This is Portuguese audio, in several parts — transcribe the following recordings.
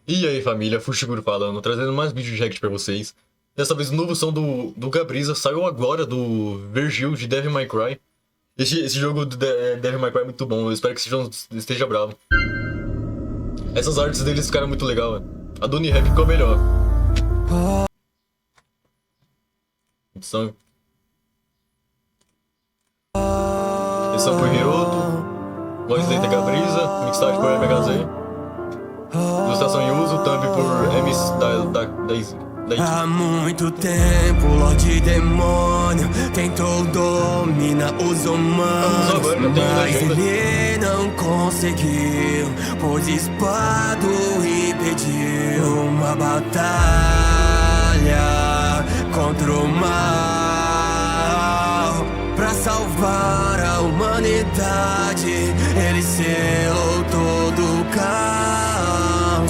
E aí família, Fushi falando, trazendo mais vídeo de react pra vocês. Dessa vez o novo som do Gabriza saiu agora do Vergil de Devil May Cry. Esse jogo do Devil May Cry é muito bom, eu espero que esteja bravo. Essas artes deles ficaram muito legal, velho. A do Rap ficou melhor. Edição por Hiroto, voz lenta Gabriza, mixagem por MHZ, ilustração e uso, thumb por MS da Há muito tempo, Lorde Demônio tentou dominar os humanos, mas ele não conseguiu, pois espado impediu uma batalha contra o mal. Pra salvar a humanidade, ele selou todo o caos.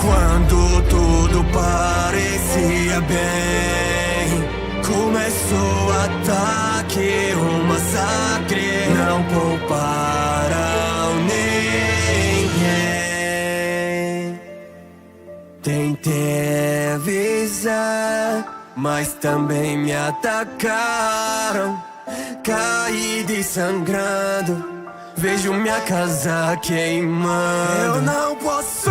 Quando tudo parecia bem, começou o ataque, um massacre. Não pouparam ninguém. Tentei avisar, mas também me atacaram. Caído e sangrando, vejo minha casa queimando. Eu não posso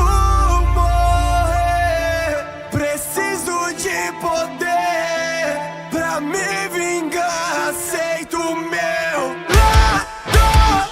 morrer, preciso de poder pra me vingar. Aceito o meu lado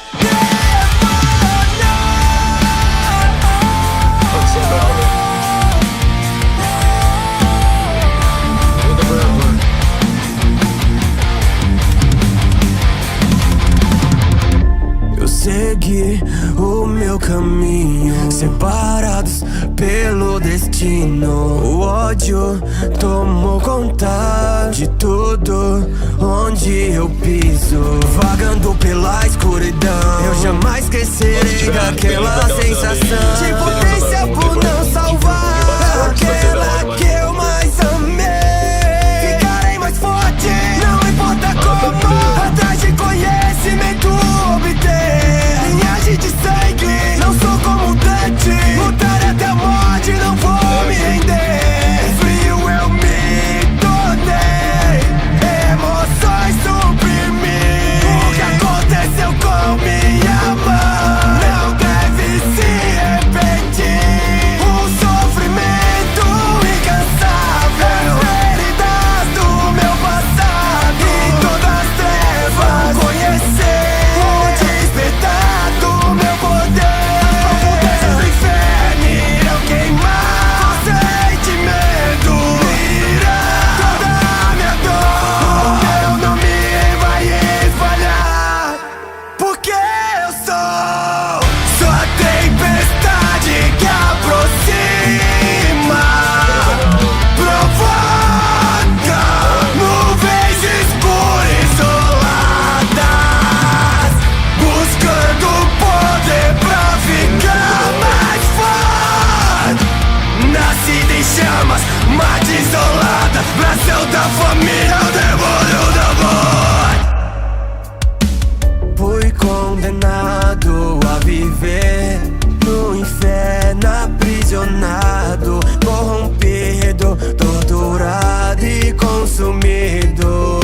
segui o meu caminho, separados pelo destino. O ódio tomou conta de tudo onde eu piso. Vagando pela escuridão, eu jamais esquecerei daquela sensação de potência por não salvar aquela que eu mais amei. Ficarei mais forte, não importa como, atrás de conhecimento obter. Linhagem de sangue, não sou como Dante. Lutar até a morte, não vou me render. Frio eu me tornei, emoções suprimir. O que aconteceu com minha mãe não deve se repetir. Um sofrimento incansável, feridas do meu passado, e todas as trevas vou conhecer. Mate isolada, braço da família, o demônio da morte. Fui condenado a viver no inferno, aprisionado, corrompido, torturado e consumido.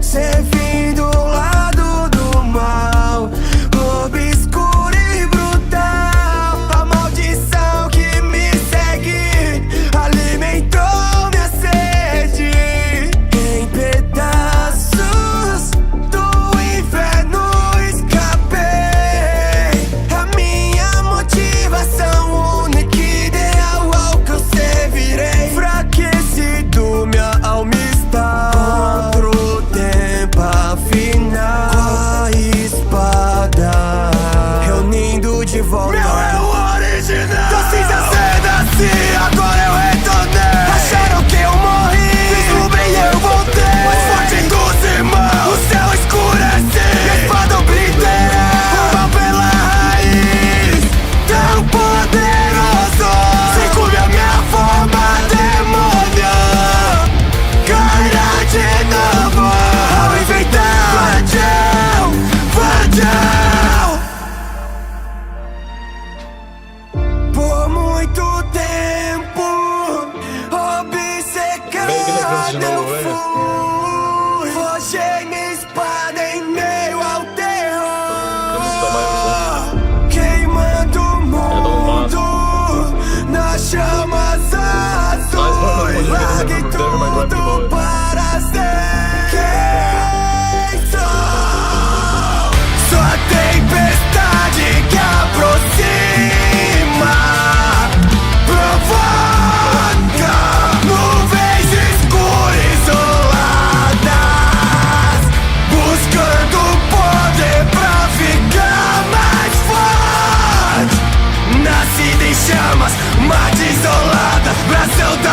Servindo o lado do mal, obscuro e brutal. A maldição que me segue alimentou minha sede. Em pedaços do inferno escapei. A minha motivação única, ideal ao que eu servirei. Enfraquecido, minha alma está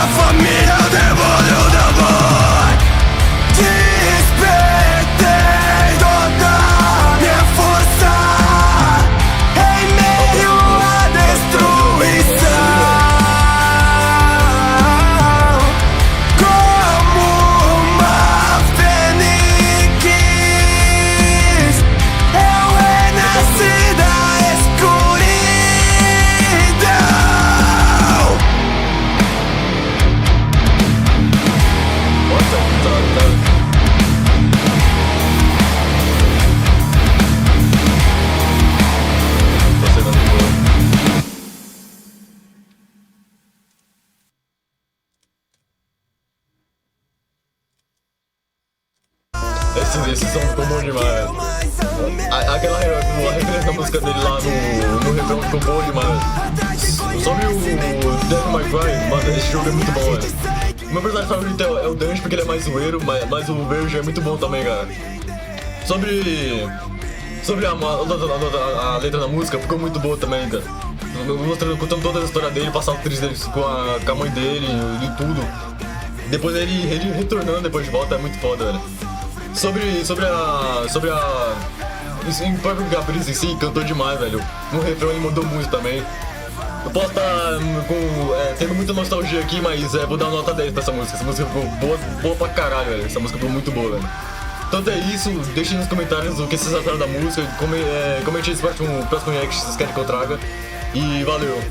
minha família, o demônio da amor. Despertei toda minha força em meio à destruição. Como uma fênix, eu renasci da escuridão. Esses são ficou bom demais. Aquela referência da música dele lá no refrão ficou bom demais. Sobre o Devil May Cry, mano, esse jogo é muito bom, velho. Meu personagem favorito é o Dante porque ele é mais zoeiro, mas o Vergil é muito bom também, cara. Sobre a letra da música, ficou muito boa também, cara. Contando toda a história dele, passar o triste dele com a mãe dele e tudo. Depois ele retornando depois de volta é muito foda, velho. Sobre a o próprio Gabriza em si, cantou demais, velho. No refrão ele mandou muito também. Eu posso estar tendo muita nostalgia aqui, mas vou dar uma nota 10 pra essa música. Essa música ficou boa pra caralho, velho. Essa música ficou muito boa, velho. Então é isso, deixem nos comentários o que vocês acharam da música. Comente esse próximo react se vocês querem que eu traga. E valeu!